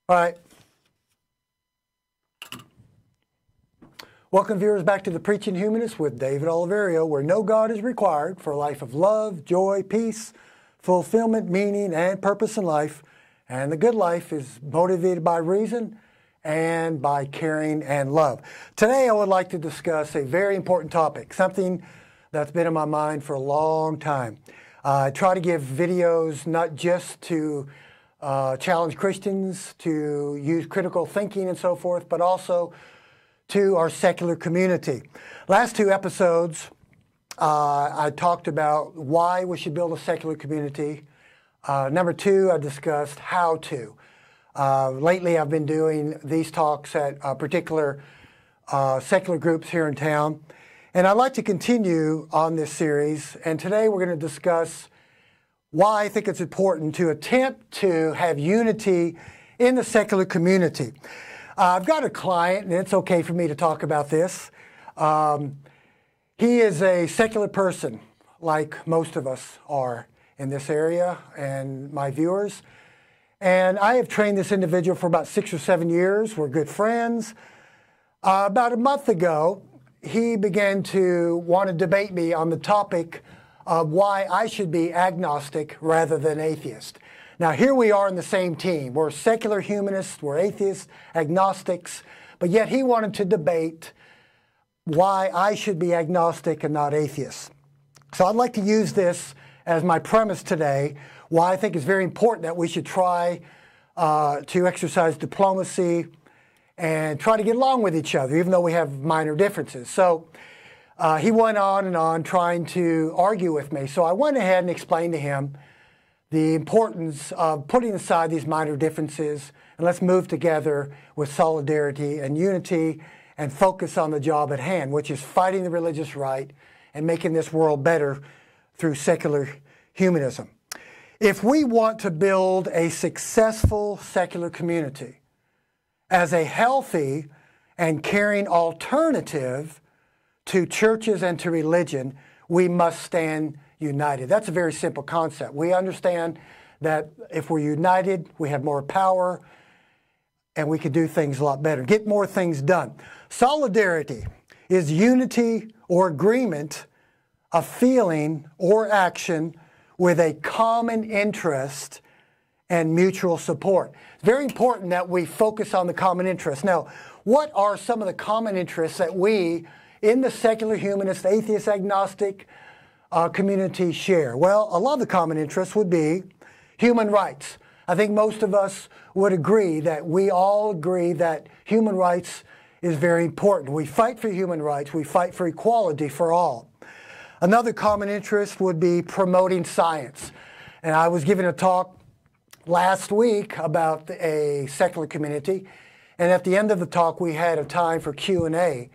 All right. Welcome, viewers, back to the Preaching Humanist with David Oliverio, where no God is required for a life of love, joy, peace, fulfillment, meaning, and purpose in life. And the good life is motivated by reason and by caring and love. Today, I would like to discuss a very important topic, something that's been in my mind for a long time. I try to give videos not just to challenge Christians to use critical thinking and so forth, but also to our secular community. Last two episodes, I talked about why we should build a secular community. Number two, I discussed how to. Lately, I've been doing these talks at particular secular groups here in town. And I'd like to continue on this series. And today we're going to discuss why I think it's important to attempt to have unity in the secular community. I've got a client, and it's okay for me to talk about this. He is a secular person, like most of us are in this area and my viewers. And I have trained this individual for about 6 or 7 years. We're good friends. About a month ago, he began to want to debate me on the topic of why I should be agnostic rather than atheist. Now, here we are in the same team. We're secular humanists, we're atheists, agnostics, but yet he wanted to debate why I should be agnostic and not atheist. So I'd like to use this as my premise today, why I think it's very important that we should try to exercise diplomacy and try to get along with each other, even though we have minor differences. So he went on and on trying to argue with me. So I went ahead and explained to him the importance of putting aside these minor differences, and let's move together with solidarity and unity and focus on the job at hand, which is fighting the religious right and making this world better through secular humanism. If we want to build a successful secular community as a healthy and caring alternative to churches and to religion, we must stand united. That's a very simple concept. We understand that if we're united, we have more power and we can do things a lot better, get more things done. Solidarity is unity or agreement of feeling or action with a common interest and mutual support. It's very important that we focus on the common interest. Now, what are some of the common interests that we in the secular humanist, atheist, agnostic community share? Well, a lot of the common interests would be human rights. I think most of us would agree that we all agree that human rights is very important. We fight for human rights. We fight for equality for all. Another common interest would be promoting science. And I was giving a talk last week about a secular community. And at the end of the talk, we had a time for Q&A.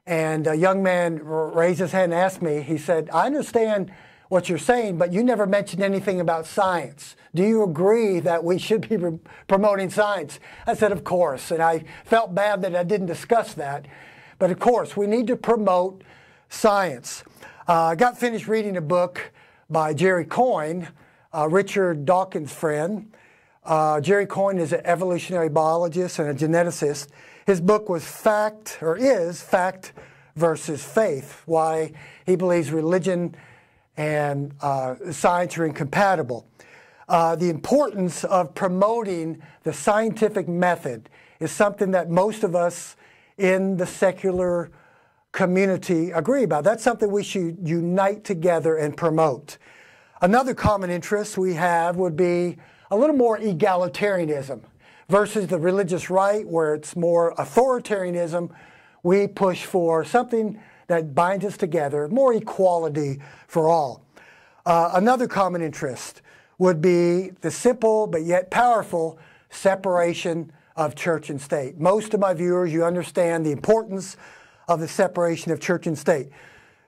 And a young man raised his hand and asked me, he said, I understand what you're saying, but you never mentioned anything about science. Do you agree that we should be promoting science? I said, of course. And I felt bad that I didn't discuss that. But of course, we need to promote science. I got finished reading a book by Jerry Coyne, Richard Dawkins' friend. Jerry Coyne is an evolutionary biologist and a geneticist. His book was Fact versus Faith, why he believes religion and science are incompatible. The importance of promoting the scientific method is something that most of us in the secular community agree about. That's something we should unite together and promote. Another common interest we have would be a little more egalitarianism versus the religious right, where it's more authoritarianism. We push for something that binds us together, more equality for all. Another common interest would be the simple but yet powerful separation of church and state. Most of my viewers, you understand the importance of the separation of church and state.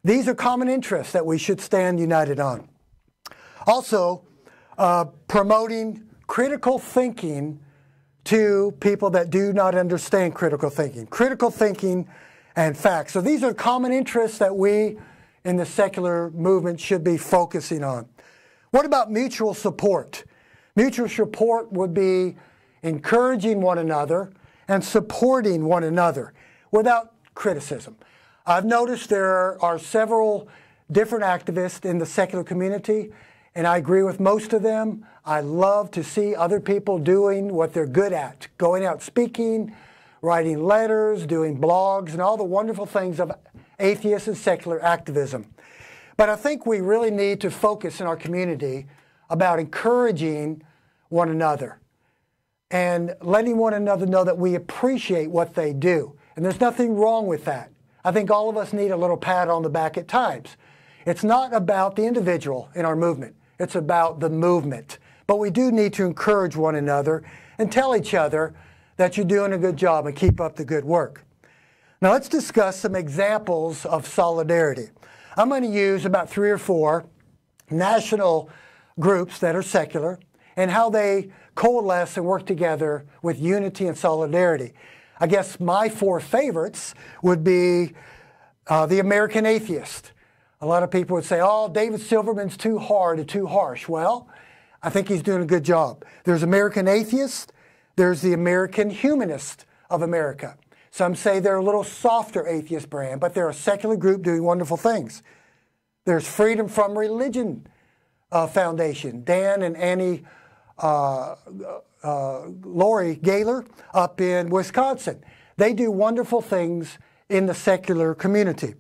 These are common interests that we should stand united on. Also, promoting critical thinking to people that do not understand critical thinking and facts. So these are common interests that we in the secular movement should be focusing on. What about mutual support? Mutual support would be encouraging one another, and supporting one another without criticism. I've noticed there are several different activists in the secular community, and I agree with most of them. I love to see other people doing what they're good at, going out speaking, writing letters, doing blogs, and all the wonderful things of atheist and secular activism. But I think we really need to focus in our community about encouraging one another and letting one another know that we appreciate what they do. And there's nothing wrong with that. I think all of us need a little pat on the back at times. It's not about the individual in our movement. It's about the movement. But we do need to encourage one another and tell each other that you're doing a good job and keep up the good work. Now let's discuss some examples of solidarity. I'm going to use about 3 or 4 national groups that are secular and how they coalesce and work together with unity and solidarity. I guess my 4 favorites would be the American Atheist. A lot of people would say, oh, David Silverman's too hard and too harsh. Well, I think he's doing a good job. There's American Atheist. There's the American Humanist of America. Some say they're a little softer atheist brand, but they're a secular group doing wonderful things. There's Freedom from Religion Foundation. Dan and Annie Lori Gaylor up in Wisconsin. They do wonderful things in the secular community.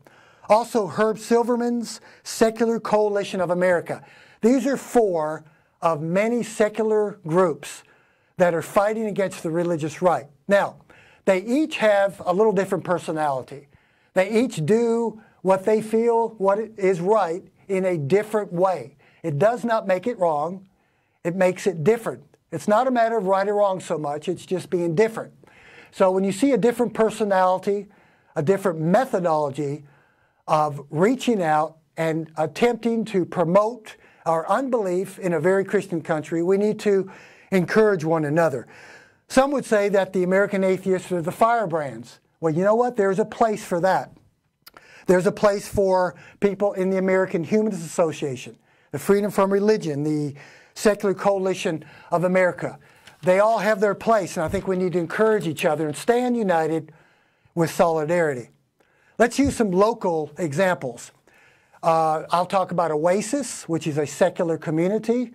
Also, Herb Silverman's Secular Coalition of America. These are 4 of many secular groups that are fighting against the religious right. Now, they each have a little different personality. They each do what they feel what is right in a different way. It does not make it wrong. It makes it different. It's not a matter of right or wrong so much. It's just being different. So when you see a different personality, a different methodology of reaching out and attempting to promote our unbelief in a very Christian country, we need to encourage one another. Some would say that the American Atheists are the firebrands. Well, you know what? There's a place for that. There's a place for people in the American Humanist Association, the Freedom from Religion, the Secular Coalition of America. They all have their place, and I think we need to encourage each other and stand united with solidarity. Let's use some local examples. I'll talk about Oasis, which is a secular community.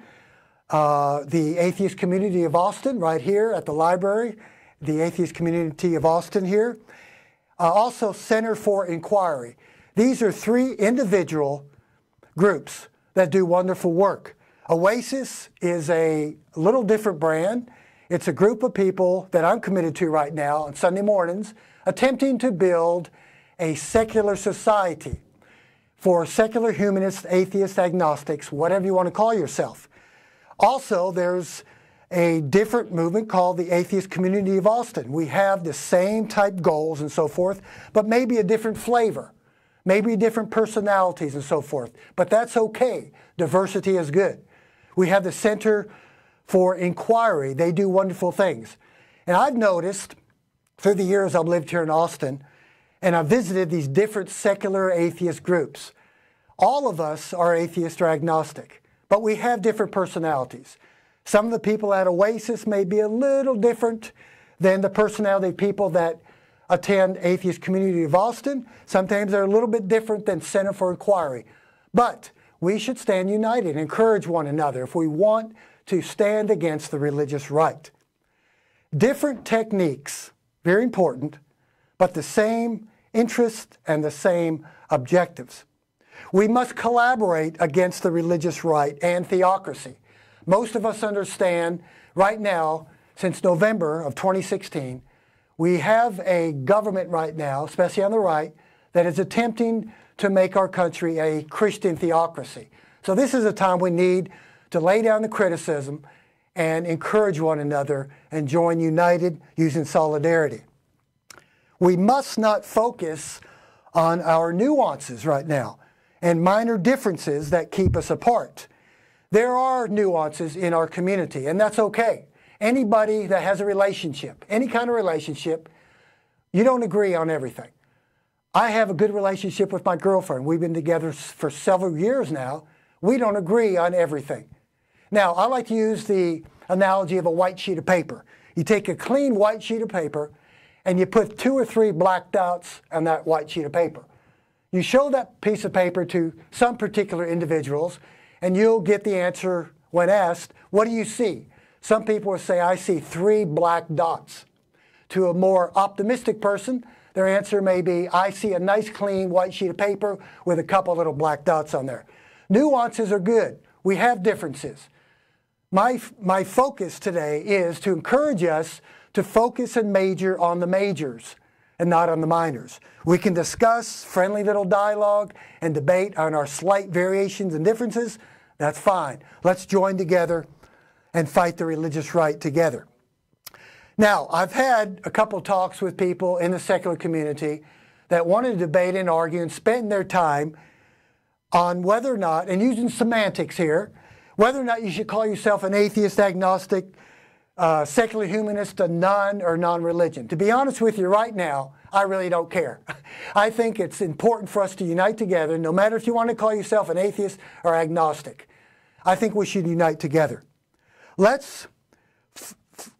The Atheist Community of Austin, right here at the library. The Atheist Community of Austin here. Also, Center for Inquiry. These are 3 individual groups that do wonderful work. Oasis is a little different brand. It's a group of people that I'm committed to right now on Sunday mornings, attempting to build a secular society for secular humanists, atheists, agnostics, whatever you want to call yourself. Also, there's a different movement called the Atheist Community of Austin. We have the same type goals and so forth, but maybe a different flavor, maybe different personalities and so forth. But that's okay. Diversity is good. We have the Center for Inquiry. They do wonderful things. And I've noticed through the years I've lived here in Austin, and I've visited these different secular atheist groups. All of us are atheist or agnostic, but we have different personalities. Some of the people at Oasis may be a little different than the personality of people that attend Atheist Community of Austin. Sometimes they're a little bit different than Center for Inquiry. But we should stand united and encourage one another if we want to stand against the religious right. Different techniques, very important, but the same interests and the same objectives. We must collaborate against the religious right and theocracy. Most of us understand right now, since November of 2016, we have a government right now, especially on the right, that is attempting to make our country a Christian theocracy. So this is a time we need to lay down the criticism and encourage one another and join united using solidarity. We must not focus on our nuances right now and minor differences that keep us apart. There are nuances in our community, and that's okay. Anybody that has a relationship, any kind of relationship, you don't agree on everything. I have a good relationship with my girlfriend. We've been together for several years now. We don't agree on everything. Now, I like to use the analogy of a white sheet of paper. You take a clean white sheet of paper and you put 2 or 3 black dots on that white sheet of paper. You show that piece of paper to some particular individuals and you'll get the answer when asked, what do you see? Some people will say, I see 3 black dots. To a more optimistic person, their answer may be, I see a nice clean white sheet of paper with a couple little black dots on there. Nuances are good. We have differences. My focus today is to encourage us to focus and major on the majors and not on the minors. We can discuss friendly little dialogue and debate on our slight variations and differences. That's fine. Let's join together and fight the religious right together. Now, I've had a couple talks with people in the secular community that wanted to debate and argue and spend their time on whether or not, and using semantics here, whether or not you should call yourself an atheist, agnostic, secular humanist, a none, or non-religion. To be honest with you right now, I really don't care. I think it's important for us to unite together, no matter if you want to call yourself an atheist or agnostic. I think we should unite together. Let's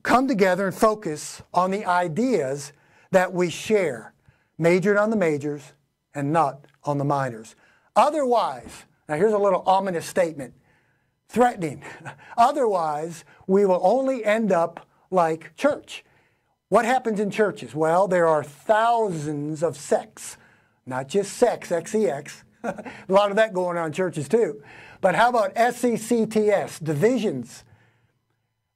come together and focus on the ideas that we share, majoring on the majors and not on the minors. Otherwise, now here's a little ominous statement, threatening. Otherwise, we will only end up like church. What happens in churches? Well, there are thousands of sects, not just sex, X-E-X. A lot of that going on in churches too. But how about S-E-C-T-S, divisions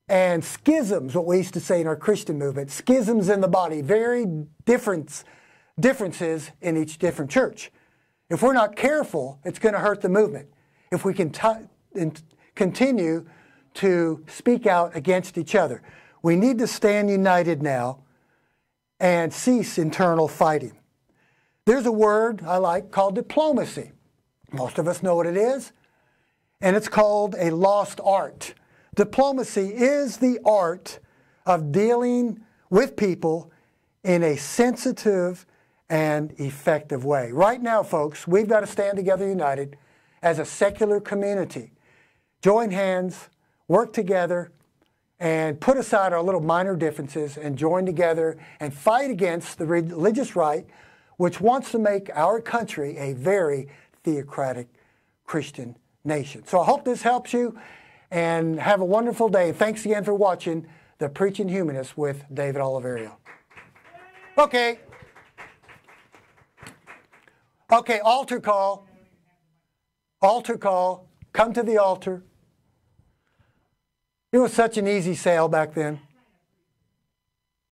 and schisms, what we used to say in our Christian movement, schisms in the body, very differences in each different church. If we're not careful, it's going to hurt the movement. If we can continue to speak out against each other. We need to stand united now and cease internal fighting. There's a word I like called diplomacy. Most of us know what it is, and it's called a lost art. Diplomacy is the art of dealing with people in a sensitive and effective way. Right now, folks, we've got to stand together united as a secular community. Join hands, work together, and put aside our little minor differences and join together and fight against the religious right, which wants to make our country a very theocratic Christian nation. So I hope this helps you, and have a wonderful day. Thanks again for watching the Preaching Humanist with David Oliverio. Okay. Okay, altar call. Altar call. Come to the altar. It was such an easy sale back then.